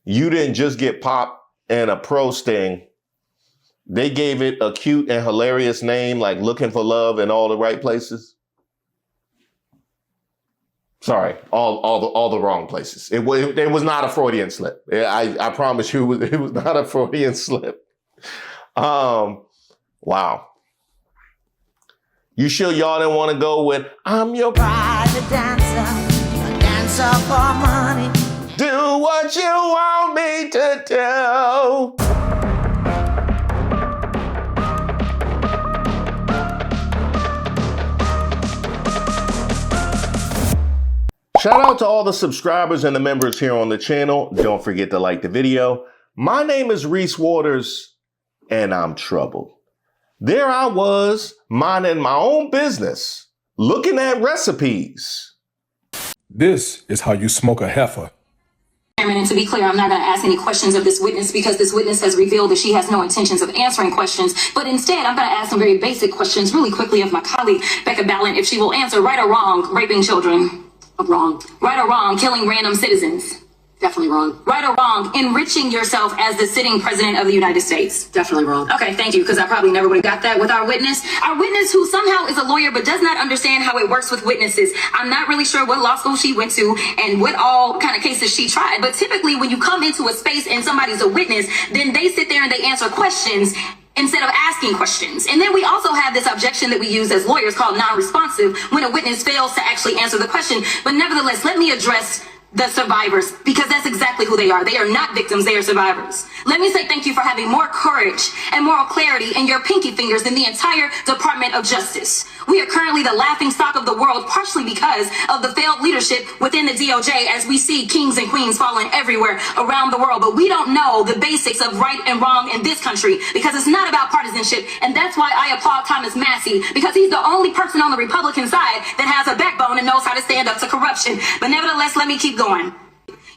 you didn't just get popped in a pro sting. They gave it a cute and hilarious name like Looking for Love in all the right places. Sorry, all the wrong places. It was not a Freudian slip. I promise you, it was not a Freudian slip. Wow. You sure y'all didn't want to go with I'm your private dancer, a dancer for money. Do what you want me to do. Shout out to all the subscribers and the members here on the channel. Don't forget to like the video. My name is Reese Waters, and I'm troubled. There I was, minding my own business, looking at recipes. This is how you smoke a heifer. And to be clear, I'm not going to ask any questions of this witness because this witness has revealed that she has no intentions of answering questions. But instead, I'm going to ask some very basic questions really quickly of my colleague, Becca Ballin, if she will answer right or wrong, raping children. Wrong. Right or wrong, killing random citizens. Definitely wrong. Right or wrong, enriching yourself as the sitting president of the United States. Definitely wrong. Okay, thank you, because I probably never would have got that with our witness. Our witness who somehow is a lawyer but does not understand how it works with witnesses. I'm not really sure what law school she went to and what all kind of cases she tried, but typically when you come into a space and somebody's a witness, then they sit there and they answer questions instead of asking questions. And then we also have this objection that we use as lawyers called non-responsive when a witness fails to actually answer the question. But nevertheless, let me address the survivors, because that's exactly who they are. They are not victims, they are survivors. Let me say thank you for having more courage and moral clarity in your pinky fingers than the entire Department of Justice. We are currently the laughing stock of the world, partially because of the failed leadership within the DOJ, as we see kings and queens falling everywhere around the world. But we don't know the basics of right and wrong in this country, because it's not about partisanship. And that's why I applaud Thomas Massie, because he's the only person on the Republican side that has a backbone and knows how to stand up to corruption. But nevertheless, let me keep going.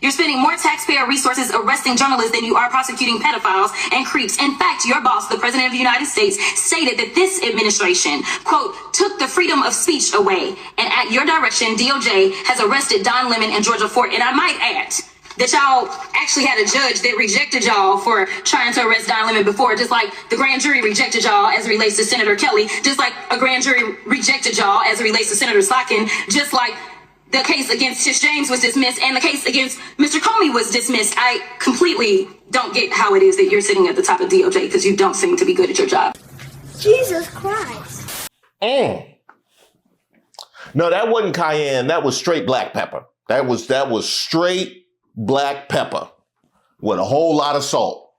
You're spending more taxpayer resources arresting journalists than you are prosecuting pedophiles and creeps. In fact, your boss, the President of the United States, stated that this administration, quote, took the freedom of speech away. And at your direction, DOJ has arrested Don Lemon and Georgia Fort. And I might add that y'all actually had a judge that rejected y'all for trying to arrest Don Lemon before, just like the grand jury rejected y'all as it relates to Senator Kelly, just like a grand jury rejected y'all as it relates to Senator Slotkin, just like the case against Tish James was dismissed and the case against Mr. Comey was dismissed. I completely don't get how it is that you're sitting at the top of DOJ because you don't seem to be good at your job. Jesus Christ. No, that wasn't cayenne. That was straight black pepper. That was straight black pepper with a whole lot of salt.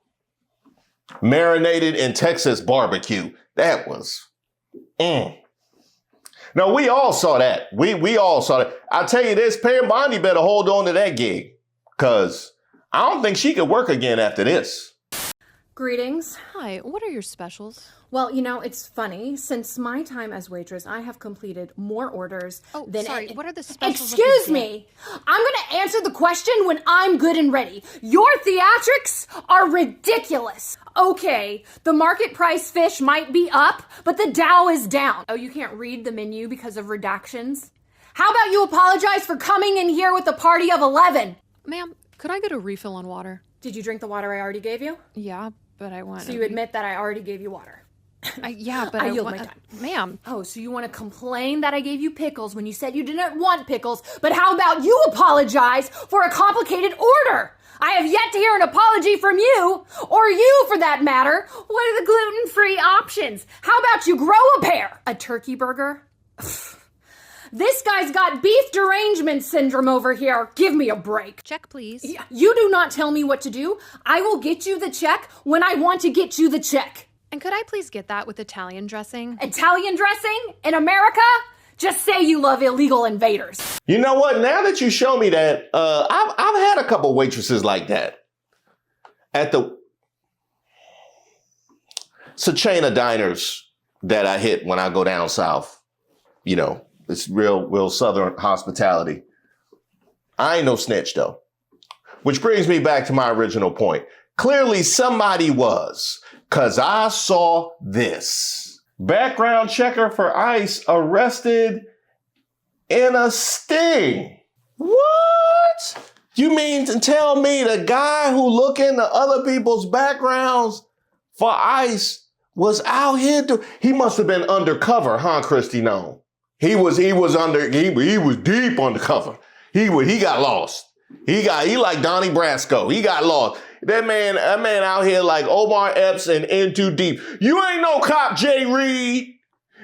Marinated in Texas barbecue. That was No, we all saw that. We all saw that. I'll tell you this, Perry Bondi better hold on to that gig, because I don't think she could work again after this. Greetings. Hi, what are your specials? Well, you know, it's funny. Since my time as waitress, I have completed more orders than... Sorry, what are the specials? Excuse me! I'm gonna answer the question when I'm good and ready. Your theatrics are ridiculous. Okay, the market price fish might be up, but the Dow is down. Oh, you can't read the menu because of redactions? How about you apologize for coming in here with a party of 11? Ma'am, could I get a refill on water? Did you drink the water I already gave you? Yeah, but I want... So you admit that I already gave you water? Yeah, but I yield my time. Ma'am. Oh, so you want to complain that I gave you pickles when you said you didn't want pickles, but how about you apologize for a complicated order? I have yet to hear an apology from you, or you for that matter. What are the gluten-free options? How about you grow a pair? A turkey burger? This guy's got beef derangement syndrome over here. Give me a break. Check, please. You do not tell me what to do. I will get you the check when I want to get you the check. And could I please get that with Italian dressing? Italian dressing? In America? Just say you love illegal invaders. You know what? Now that you show me that, I've had a couple waitresses like that. It's a chain of diners that I hit when I go down south. You know, it's real Southern hospitality. I ain't no snitch though. Which brings me back to my original point. Clearly somebody was, 'cause I saw this. Background checker for ICE arrested in a sting. What? You mean to tell me the guy who look into other people's backgrounds for ICE was out here he must have been undercover, huh, Christy Nome? He was deep undercover. He got lost. He like Donnie Brasco. He got lost. That man out here like Omar Epps and In Too Deep. You ain't no cop, Jay Reed.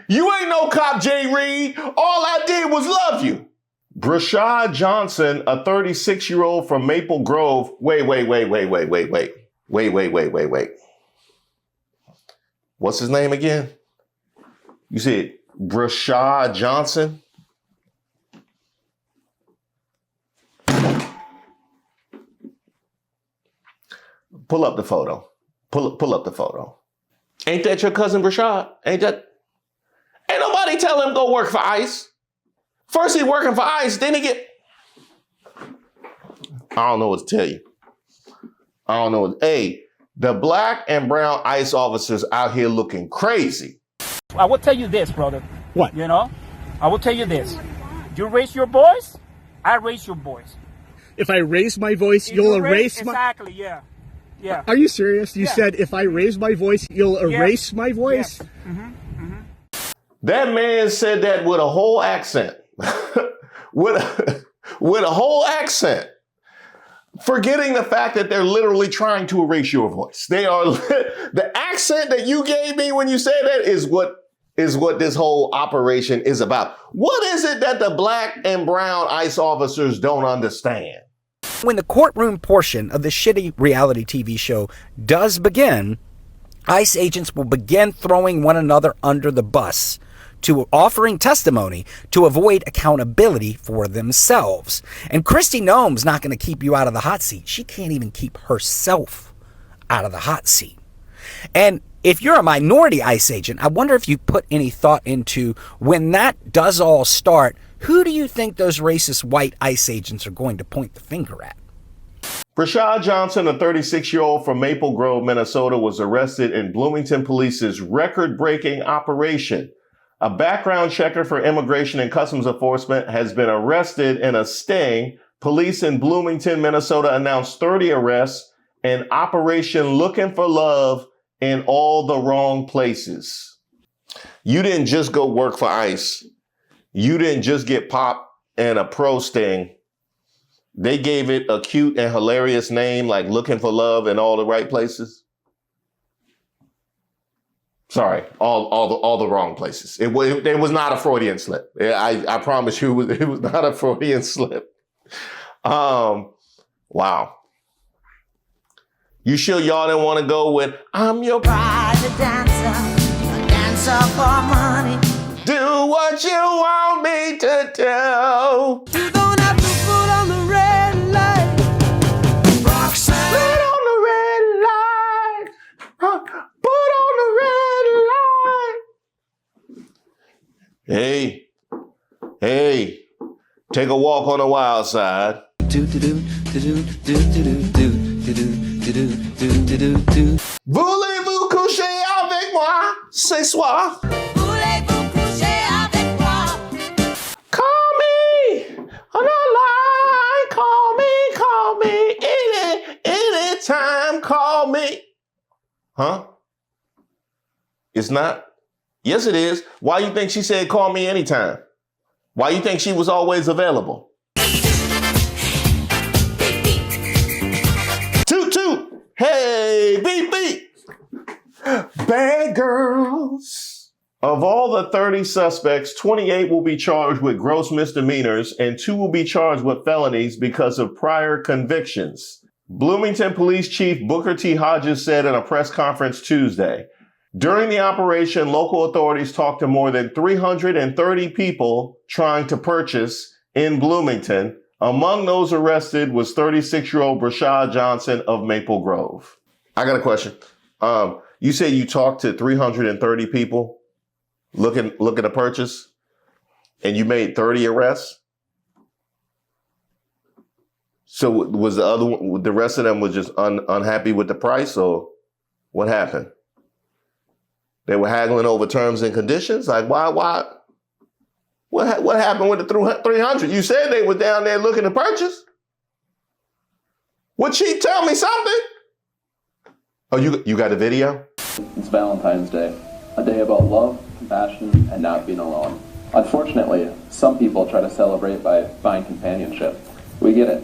You ain't no cop, Jay Reed. All I did was love you. Brashad Johnson, a 36-year-old from Maple Grove. Wait. What's his name again? You said Brashad Johnson? Pull up the photo. Pull up the photo. Ain't that your cousin Brashad? Ain't nobody tell him go work for ICE. First he working for ICE, then he get... I don't know what to tell you. Hey, the black and brown ICE officers out here looking crazy. I will tell you this, brother. What? You know, I will tell you this. You raise your voice, I raise your voice. If I raise my voice, you'll erase my... Exactly, yeah. Yeah. Are you serious? You said if I raise my voice, you'll erase my voice? Yes. That man said that with a whole accent. with a whole accent. Forgetting the fact that they're literally trying to erase your voice. They are the accent that you gave me when you said that is what this whole operation is about. What is it that the black and brown ICE officers don't understand? When the courtroom portion of the shitty reality TV show does begin, ICE agents will begin throwing one another under the bus to offering testimony to avoid accountability for themselves. And Christy Nome's not going to keep you out of the hot seat. She can't even keep herself out of the hot seat. And if you're a minority ICE agent, I wonder if you put any thought into when that does all start, who do you think those racist white ICE agents are going to point the finger at? Brashad Johnson, a 36-year-old from Maple Grove, Minnesota, was arrested in Bloomington Police's record-breaking operation. A background checker for Immigration and Customs Enforcement has been arrested in a sting. Police in Bloomington, Minnesota announced 30 arrests and Operation Lookin for Love in all the wrong places. You didn't just go work for ICE. You didn't just get popped in a pro sting. They gave it a cute and hilarious name like Lookin for Love in all the right places. Sorry, all the wrong places. It was not a Freudian slip. I promise you, it was not a Freudian slip. Wow. You sure y'all didn't want to go with I'm your private dancer, a dancer for money. Do what you want me to do. You don't have to put on the red light. Roxanne. Put on the red light. Put on the red light. Hey, take a walk on the wild side. Voulez-vous coucher avec moi ce soir? Voulez-vous coucher avec moi? Call me on the line. Call me anytime. Call me. Huh? It's not? Yes, it is. Why you think she said call me anytime? Why you think she was always available? Toot toot. Hey, beep beep. Bad girls. Of all the 30 suspects, 28 will be charged with gross misdemeanors and 2 will be charged with felonies because of prior convictions. Bloomington Police Chief Booker T. Hodges said in a press conference Tuesday. During the operation, local authorities talked to more than 330 people trying to purchase in Bloomington. Among those arrested was 36-year-old Brashad Johnson of Maple Grove. I got a question. You say you talked to 330 people looking to purchase, and you made 30 arrests? So was the rest of them was just unhappy with the price, or what happened? They were haggling over terms and conditions? Like, why? What happened with the 300? You said they were down there looking to purchase. Would she tell me something? Oh, you got a video? It's Valentine's Day, a day about love, compassion, and not being alone. Unfortunately, some people try to celebrate by buying companionship. We get it.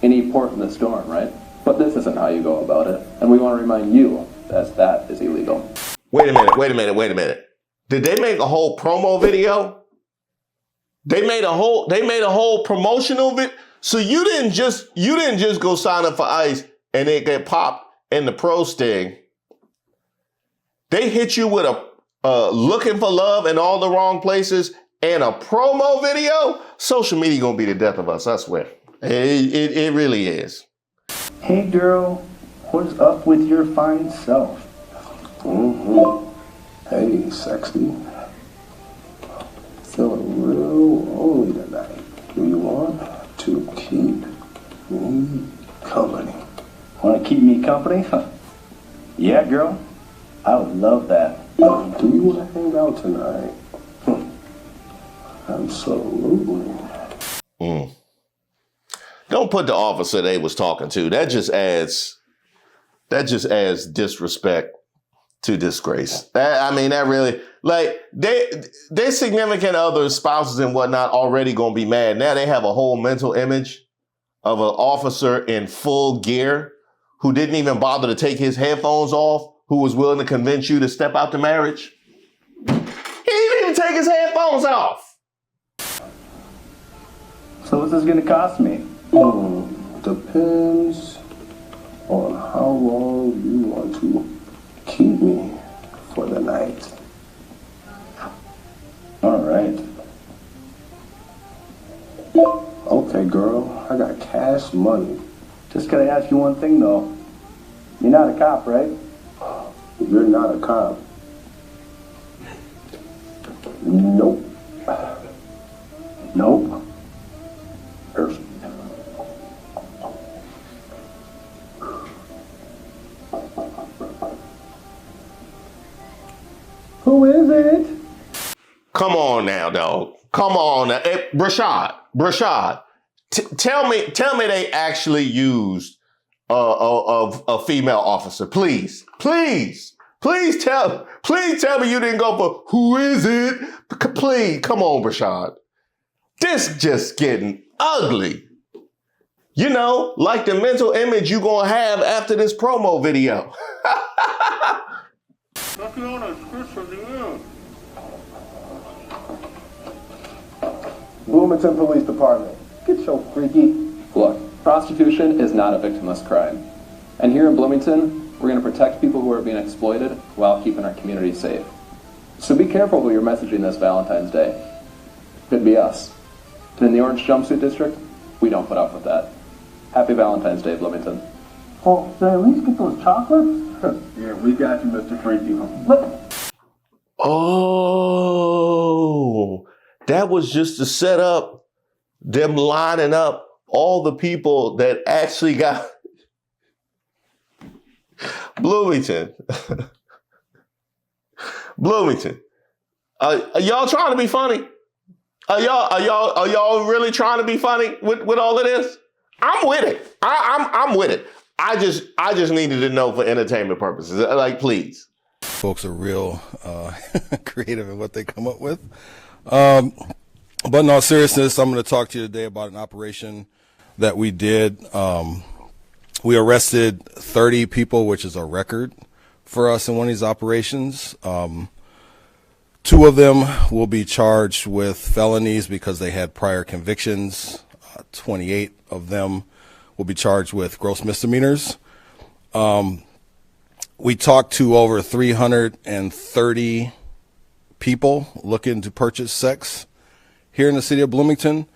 Any port in the storm, right? But this isn't how you go about it, and we want to remind you that is illegal. Wait a minute. Did they make a whole promo video? They made a whole promotional video. So you didn't just go sign up for ICE and it get popped in the pro sting. They hit you with a looking for love in all the wrong places and a promo video. Social media gonna be the death of us, I swear. It really is. Hey girl, what's up with your fine self? Hey, sexy. Feeling real lonely tonight. Do you want to keep me company? Want to keep me company? Yeah, girl. I would love that. Do you want to hang out tonight? Absolutely. Don't put the officer they was talking to. That just adds disrespect to disgrace. That really, like, their significant others, spouses and whatnot already gonna be mad. Now they have a whole mental image of an officer in full gear who didn't even bother to take his headphones off, who was willing to convince you to step out the marriage. He didn't even take his headphones off. So what's this gonna cost me? Depends on how long you want to keep me for the night. All right. Okay, girl, I got cash money. Just gotta ask you one thing though. You're not a cop, right? You're not a cop. Nope. Nope. Perfect. Who is it? Come on now, dog. Come on now. Hey, Brashad, tell me they actually used a female officer. Please tell me you didn't go for who is it? Please, come on, Brashad. This just getting ugly. You know, like the mental image you gonna have after this promo video. Bloomington Police Department. Get your freaky. Look, prostitution is not a victimless crime. And here in Bloomington, we're going to protect people who are being exploited while keeping our community safe. So be careful who you're messaging this Valentine's Day. Could be us. And in the Orange Jumpsuit District, we don't put up with that. Happy Valentine's Day, Bloomington. Oh, did I at least get those chocolates? Yeah, we got you, Mr. Freaky. Oh, that was just to set up them lining up all the people that actually got Bloomington. Bloomington. Are y'all trying to be funny? Are y'all really trying to be funny with all of this? I'm with it. I'm with it. I just needed to know for entertainment purposes. Like, please. Folks are real creative in what they come up with. But in all seriousness, I'm going to talk to you today about an operation that we did. We arrested 30 people, which is a record for us in one of these operations. 2 of them will be charged with felonies because they had prior convictions. 28 of them will be charged with gross misdemeanors. We talked to over 330 people looking to purchase sex here in the city of Bloomington.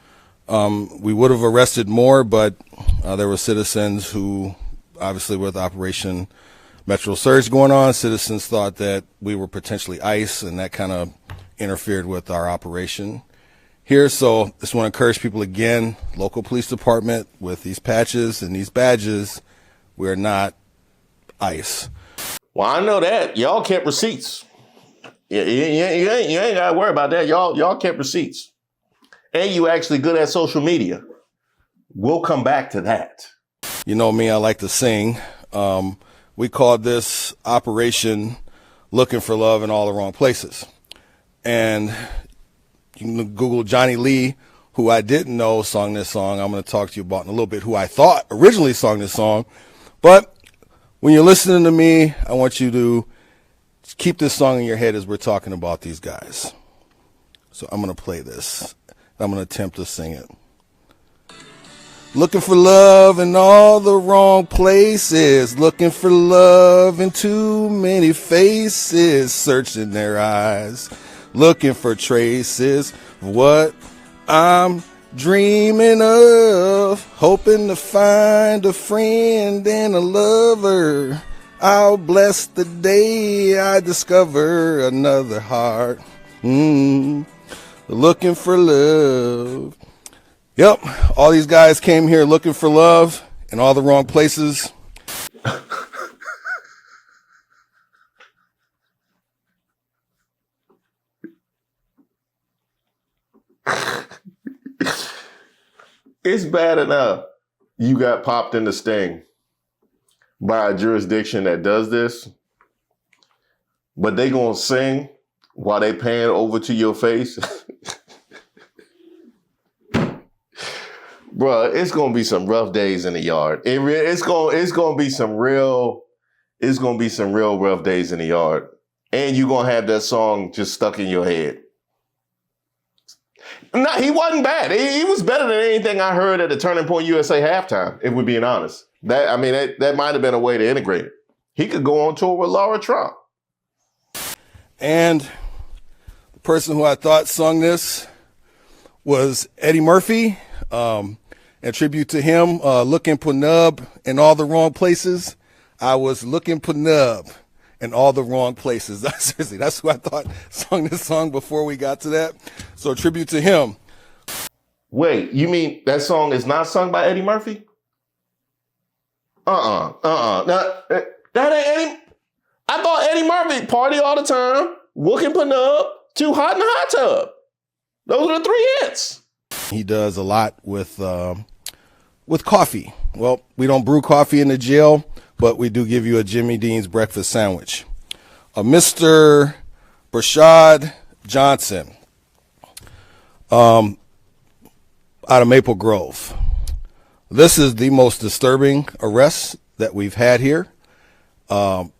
We would have arrested more, but there were citizens who, obviously with Operation Metro Surge going on, citizens thought that we were potentially ICE, and that kind of interfered with our operation here. So just want to encourage people again, local police department, with these patches and these badges, we're not ICE. Well, I know that. Y'all kept receipts. You ain't got to worry about that. Y'all kept receipts. And you actually good at social media. We'll come back to that. You know me, I like to sing. We called this Operation Looking for Love in All the Wrong Places. And you can Google Johnny Lee, who I didn't know sung this song. I'm going to talk to you about in a little bit who I thought originally sung this song. But when you're listening to me, I want you to keep this song in your head as we're talking about these guys. So I'm going to play this. I'm going to attempt to sing it. Looking for love in all the wrong places. Looking for love in too many faces. Searching their eyes. Looking for traces of what I'm dreaming of. Hoping to find a friend and a lover. I'll bless the day I discover another heart. Looking for love. Yep, all these guys came here looking for love in all the wrong places. It's bad enough you got popped in the sting by a jurisdiction that does this, but they gonna sing while they pan over to your face. Bruh, it's gonna be some rough days in the yard. It's gonna be some real rough days in the yard, and you gonna have that song just stuck in your head. No, he wasn't bad. He was better than anything I heard at the Turning Point USA halftime. If we're being honest, that might have been a way to integrate it. He could go on tour with Laura Trump. And the person who I thought sung this was Eddie Murphy. A tribute to him, looking for nub in all the wrong places. I was looking for nub in all the wrong places. Seriously, that's who I thought sung this song before we got to that. So a tribute to him. Wait, you mean that song is not sung by Eddie Murphy? No, that ain't Eddie. I thought Eddie Murphy party all the time, looking for nub, too hot in the hot tub. Those are the 3 hits. He does a lot with coffee. Well, we don't brew coffee in the jail, but we do give you a Jimmy Dean's breakfast sandwich. Mr. Brashad Johnson, out of Maple Grove. This is the most disturbing arrest that we've had here.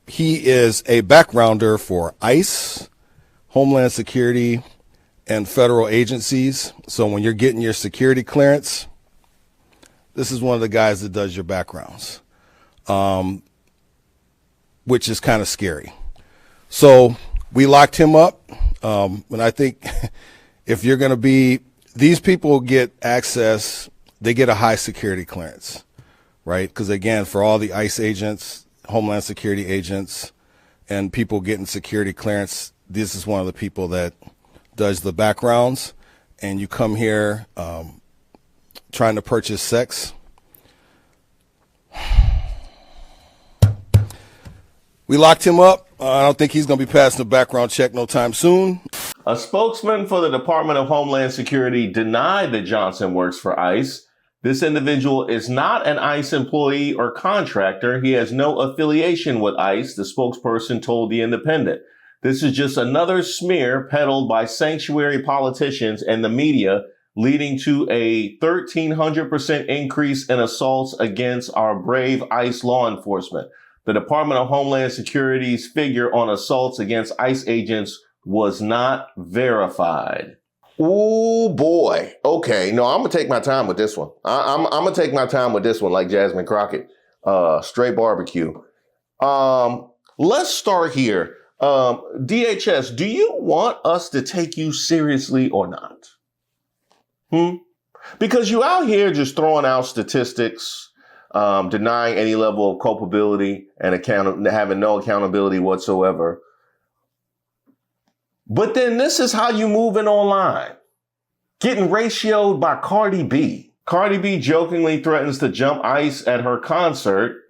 He is a backgrounder for ICE, Homeland Security, and federal agencies. So when you're getting your security clearance, this is one of the guys that does your backgrounds, which is kind of scary. So we locked him up. And I think if you're going to be, these people get access, they get a high security clearance, right? Because again, for all the ICE agents, Homeland Security agents, and people getting security clearance, this is one of the people that does the backgrounds. And you come here trying to purchase sex. We locked him up. I don't think he's going to be passing a background check no time soon. A spokesman for the Department of Homeland Security denied that Johnson works for ICE. This individual is not an ICE employee or contractor. He has no affiliation with ICE, the spokesperson told The Independent. This is just another smear peddled by sanctuary politicians and the media, leading to a 1,300% increase in assaults against our brave ICE law enforcement. The Department of Homeland Security's figure on assaults against ICE agents was not verified. Oh boy. Okay. No, I'm going to take my time with this one. I'm going to take my time with this one like Jasmine Crockett. Straight barbecue. Let's start here. DHS, do you want us to take you seriously or not? Because you out here just throwing out statistics, denying any level of culpability and having no accountability whatsoever. But then this is how you moving online. Getting ratioed by Cardi B. Cardi B jokingly threatens to jump ICE at her concert.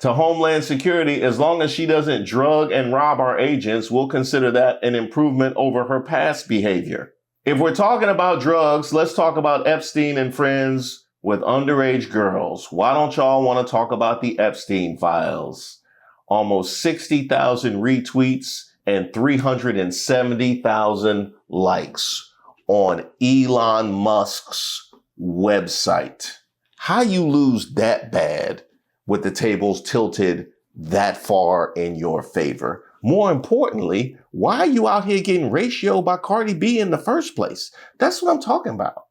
To Homeland Security, as long as she doesn't drug and rob our agents, we'll consider that an improvement over her past behavior. If we're talking about drugs, let's talk about Epstein and friends with underage girls. Why don't y'all want to talk about the Epstein files? Almost 60,000 retweets and 370,000 likes on Elon Musk's website. How you lose that bad with the tables tilted that far in your favor? More importantly, why are you out here getting ratioed by Cardi B in the first place? That's what I'm talking about.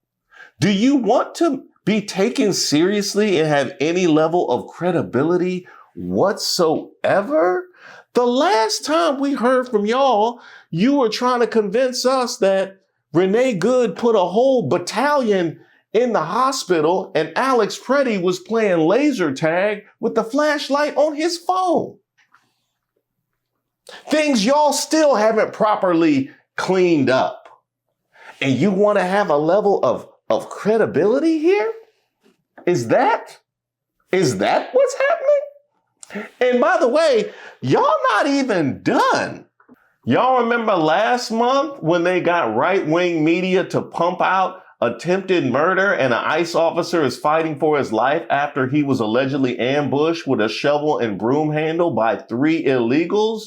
Do you want to be taken seriously and have any level of credibility whatsoever? The last time we heard from y'all, you were trying to convince us that Renee Good put a whole battalion in the hospital and Alex Preddy was playing laser tag with the flashlight on his phone. Things y'all still haven't properly cleaned up. And you want to have a level of credibility here? Is that what's happening? And by the way, y'all not even done. Y'all remember last month when they got right-wing media to pump out attempted murder and an ICE officer is fighting for his life after he was allegedly ambushed with a shovel and broom handle by 3 illegals?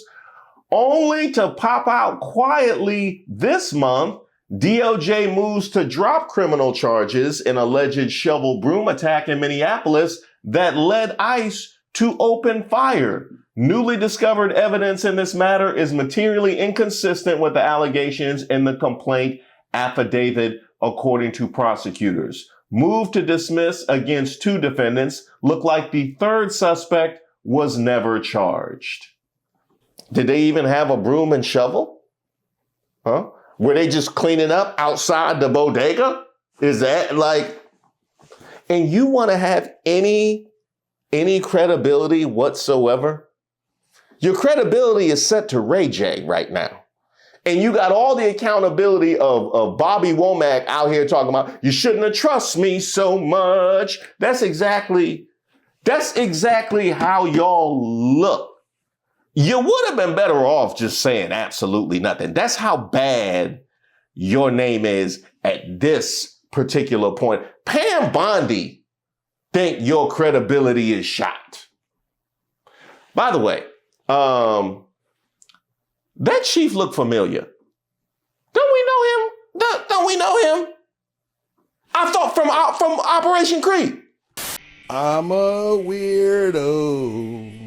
Only to pop out quietly this month, DOJ moves to drop criminal charges in alleged shovel broom attack in Minneapolis that led ICE to open fire. Newly discovered evidence in this matter is materially inconsistent with the allegations in the complaint affidavit, according to prosecutors. Move to dismiss against 2 defendants. Look like the 3rd suspect was never charged. Did they even have a broom and shovel? Huh? Were they just cleaning up outside the bodega? Is that like, and you want to have any credibility whatsoever? Your credibility is set to Ray J right now. And you got all the accountability of Bobby Womack out here talking about, you shouldn't have trusted me so much. That's exactly how y'all look. You would have been better off just saying absolutely nothing. That's how bad your name is at this particular point. Pam Bondi think your credibility is shot. By the way, that chief looked familiar. Don't we know him? Don't we know him? I thought from Operation Creep. I'm a weirdo.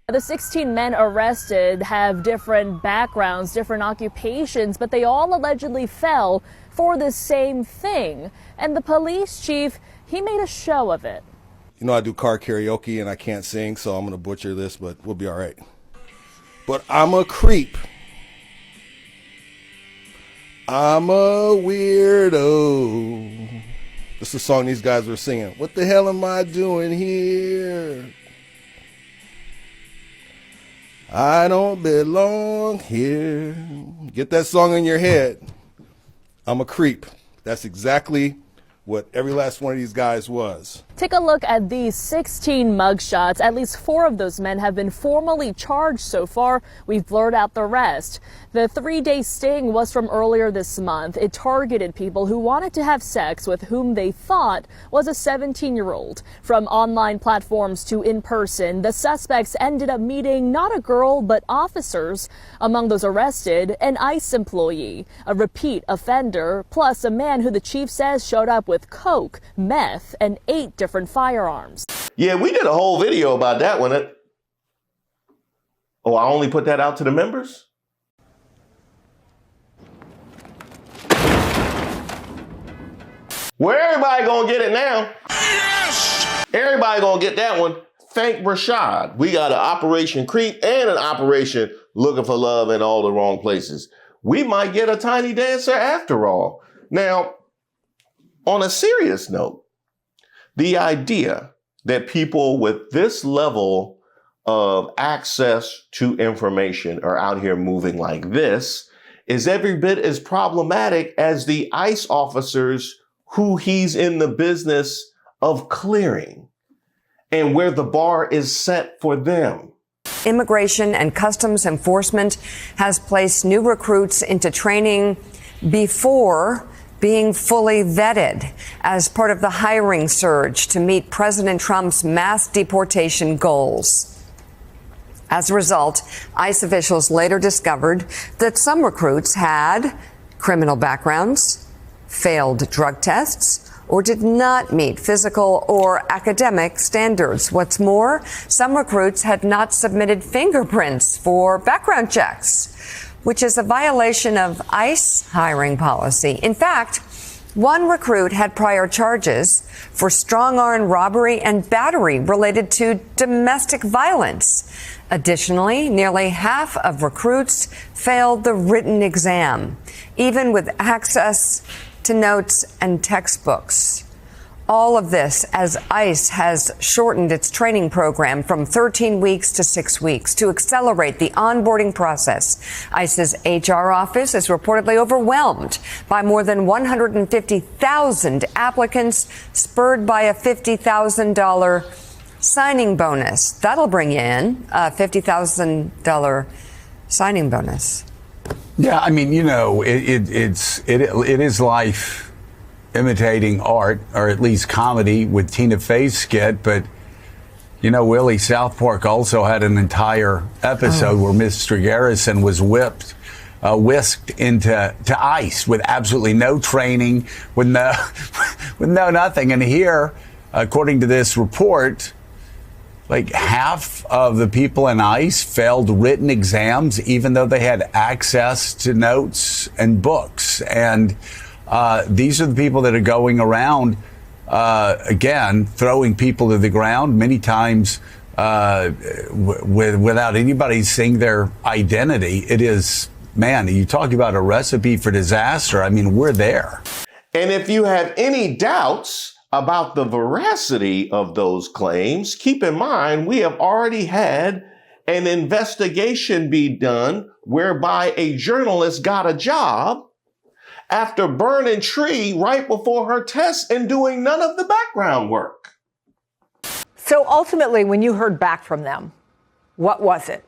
The 16 men arrested have different backgrounds, different occupations, but they all allegedly fell for the same thing. And the police chief, he made a show of it. You know, I do car karaoke and I can't sing, so I'm going to butcher this, but we'll be all right. But I'm a creep. I'm a weirdo. This is a song these guys were singing. What the hell am I doing here? I don't belong here. Get that song in your head. I'm a creep. That's exactly what every last one of these guys was. Take a look at these 16 mugshots. At least 4 of those men have been formally charged so far. We've blurred out the rest. The 3-day sting was from earlier this month. It targeted people who wanted to have sex with whom they thought was a 17-year-old. From online platforms to in person, the suspects ended up meeting not a girl, but officers. Among those arrested, an ICE employee, a repeat offender, plus a man who the chief says showed up with coke, meth, and 8 different firearms. Yeah, we did a whole video about that one. Oh, I only put that out to the members? Well, everybody gonna get it now. Yes! Everybody gonna get that one. Thank Brashad. We got an Operation Creep and an Operation Looking for Love in all the wrong places. We might get a Tiny Dancer after all. Now, on a serious note, the idea that people with this level of access to information are out here moving like this is every bit as problematic as the ICE officers who he's in the business of clearing and where the bar is set for them. Immigration and Customs Enforcement has placed new recruits into training before being fully vetted as part of the hiring surge to meet President Trump's mass deportation goals. As a result, ICE officials later discovered that some recruits had criminal backgrounds, failed drug tests, or did not meet physical or academic standards. What's more, some recruits had not submitted fingerprints for background checks, which is a violation of ICE hiring policy. In fact, one recruit had prior charges for strong-arm robbery and battery related to domestic violence. Additionally, nearly half of recruits failed the written exam, even with access to notes and textbooks. All of this as ICE has shortened its training program from 13 weeks to 6 weeks to accelerate the onboarding process. ICE's HR office is reportedly overwhelmed by more than 150,000 applicants, spurred by a $50,000 signing bonus. That'll bring you in a $50,000 signing bonus. Yeah, I mean, you know, it is life imitating art, or at least comedy, with Tina Fey's skit. But you know, Willie, South Park also had an entire episode where Mr. Garrison was whisked into ICE with absolutely no training, with no nothing. And here, according to this report, like half of the people in ICE failed written exams, even though they had access to notes and books. And these are the people that are going around, again, throwing people to the ground, many times without anybody seeing their identity. It is, man, you talk about a recipe for disaster. I mean, we're there. And if you have any doubts about the veracity of those claims, keep in mind we have already had an investigation be done whereby a journalist got a job after burning tree right before her test and doing none of the background work. So ultimately, when you heard back from them, what was it?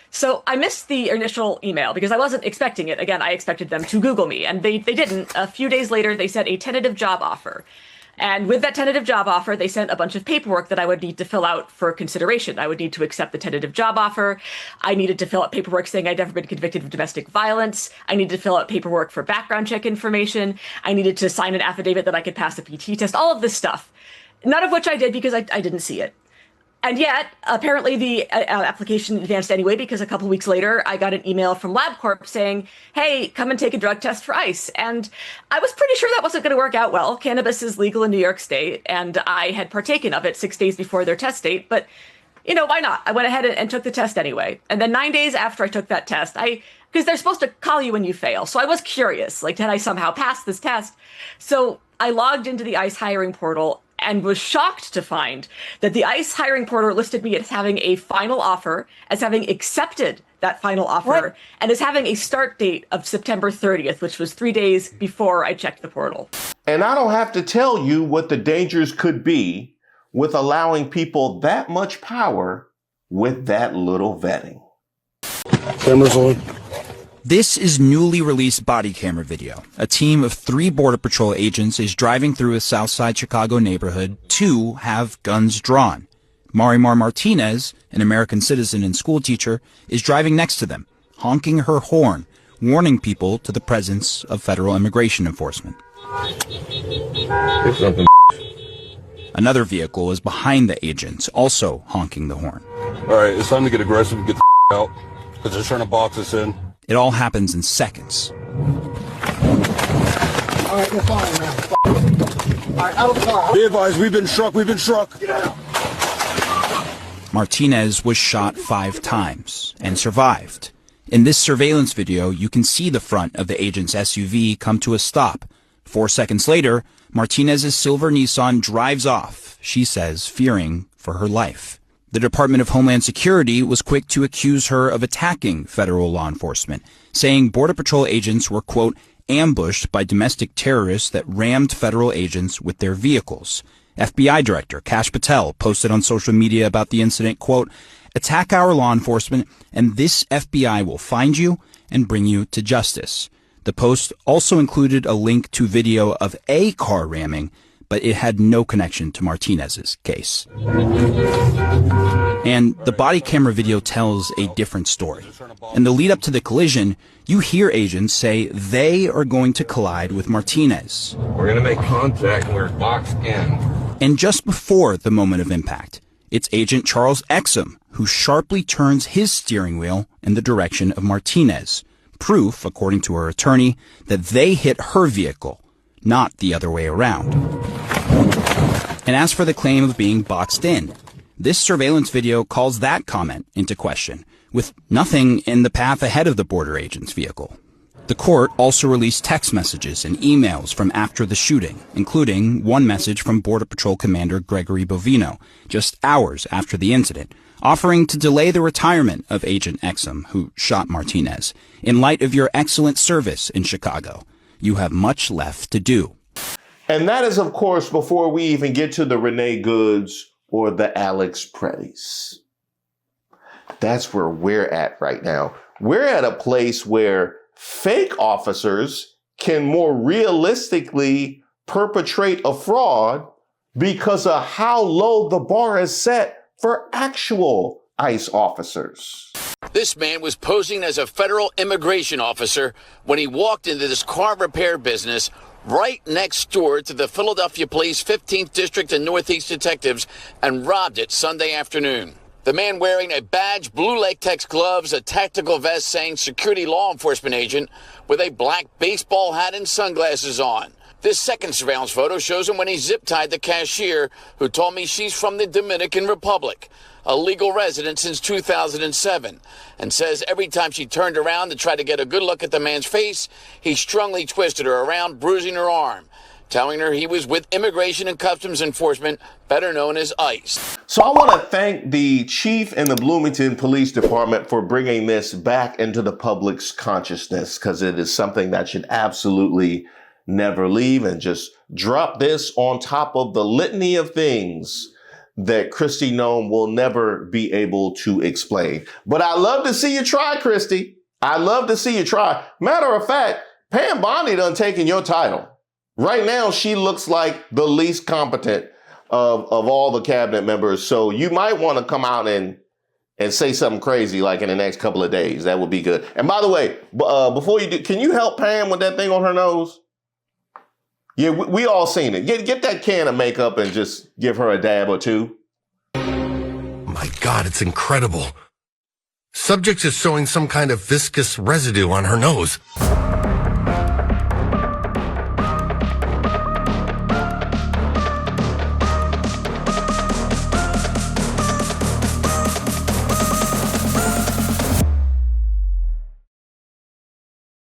So I missed the initial email because I wasn't expecting it. Again, I expected them to Google me, and they didn't. A few days later, they sent a tentative job offer. And with that tentative job offer, they sent a bunch of paperwork that I would need to fill out for consideration. I would need to accept the tentative job offer. I needed to fill out paperwork saying I'd never been convicted of domestic violence. I needed to fill out paperwork for background check information. I needed to sign an affidavit that I could pass the PT test, all of this stuff. None of which I did because I didn't see it. And yet, apparently the application advanced anyway, because a couple weeks later, I got an email from LabCorp saying, hey, come and take a drug test for ICE. And I was pretty sure that wasn't going to work out well. Cannabis is legal in New York State, and I had partaken of it 6 days before their test date. But, you know, why not? I went ahead and took the test anyway. And then 9 days after I took that test, because they're supposed to call you when you fail. So I was curious, like, did I somehow pass this test? So I logged into the ICE hiring portal and was shocked to find that the ICE hiring portal listed me as having a final offer, as having accepted that final offer, and as having a start date of September 30th, which was 3 days before I checked the portal. And I don't have to tell you what the dangers could be with allowing people that much power with that little vetting. Cameras on. This is newly released body camera video. A team of 3 Border Patrol agents is driving through a Southside Chicago neighborhood. 2 have guns drawn. Marimar Martinez, an American citizen and school teacher, is driving next to them, honking her horn, warning people to the presence of federal immigration enforcement. Another vehicle is behind the agents, also honking the horn. All right, it's time to get aggressive and get the out, because they're trying to box us in. It all happens in seconds. All right, we're fine now. All right, out of the car. Be advised, we've been struck, Get out. Martinez was shot 5 times and survived. In this surveillance video, you can see the front of the agent's SUV come to a stop. 4 seconds later, Martinez's silver Nissan drives off, she says, fearing for her life. The Department of Homeland Security was quick to accuse her of attacking federal law enforcement, saying Border Patrol agents were, quote, ambushed by domestic terrorists that rammed federal agents with their vehicles. FBI Director Kash Patel posted on social media about the incident, quote, attack our law enforcement and this FBI will find you and bring you to justice. The post also included a link to video of a car ramming, but it had no connection to Martinez's case. And the body camera video tells a different story. In the lead up to the collision, you hear agents say they are going to collide with Martinez. We're going to make contact and we're boxed in. And just before the moment of impact, it's Agent Charles Exum who sharply turns his steering wheel in the direction of Martinez. Proof, according to her attorney, that they hit her vehicle, not the other way around. And as for the claim of being boxed in, this surveillance video calls that comment into question, with nothing in the path ahead of the border agent's vehicle. The court also released text messages and emails from after the shooting, including one message from Border Patrol Commander Gregory Bovino, just hours after the incident, offering to delay the retirement of Agent Exum, who shot Martinez. In light of your excellent service in Chicago, you have much left to do. And that is, of course, before we even get to the Renee Goods or the Alex Prettys. That's where we're at right now. We're at a place where fake officers can more realistically perpetrate a fraud because of how low the bar is set for actual ICE officers. This man was posing as a federal immigration officer when he walked into this car repair business right next door to the Philadelphia Police 15th District and Northeast Detectives and robbed it Sunday afternoon. The man wearing a badge, blue latex gloves, a tactical vest saying security law enforcement agent with a black baseball hat and sunglasses on. This second surveillance photo shows him when he zip-tied the cashier, who told me she's from the Dominican Republic, a legal resident since 2007, and says every time she turned around to try to get a good look at the man's face, he strongly twisted her around, bruising her arm, telling her he was with Immigration and Customs Enforcement, better known as ICE. So I want to thank the chief in the Bloomington Police Department for bringing this back into the public's consciousness, because it is something that should absolutely never leave, and just drop this on top of the litany of things that Kristi Noem will never be able to explain. But I love to see you try, Kristi. I love to see you try. Matter of fact, Pam Bondi done taken your title. Right now, she looks like the least competent of all the cabinet members. So you might want to come out and say something crazy like in the next couple of days. That would be good. And by the way, before you do, can you help Pam with that thing on her nose? Yeah, we all seen it. Get that can of makeup and just give her a dab or two. My God, it's incredible. Subject is showing some kind of viscous residue on her nose.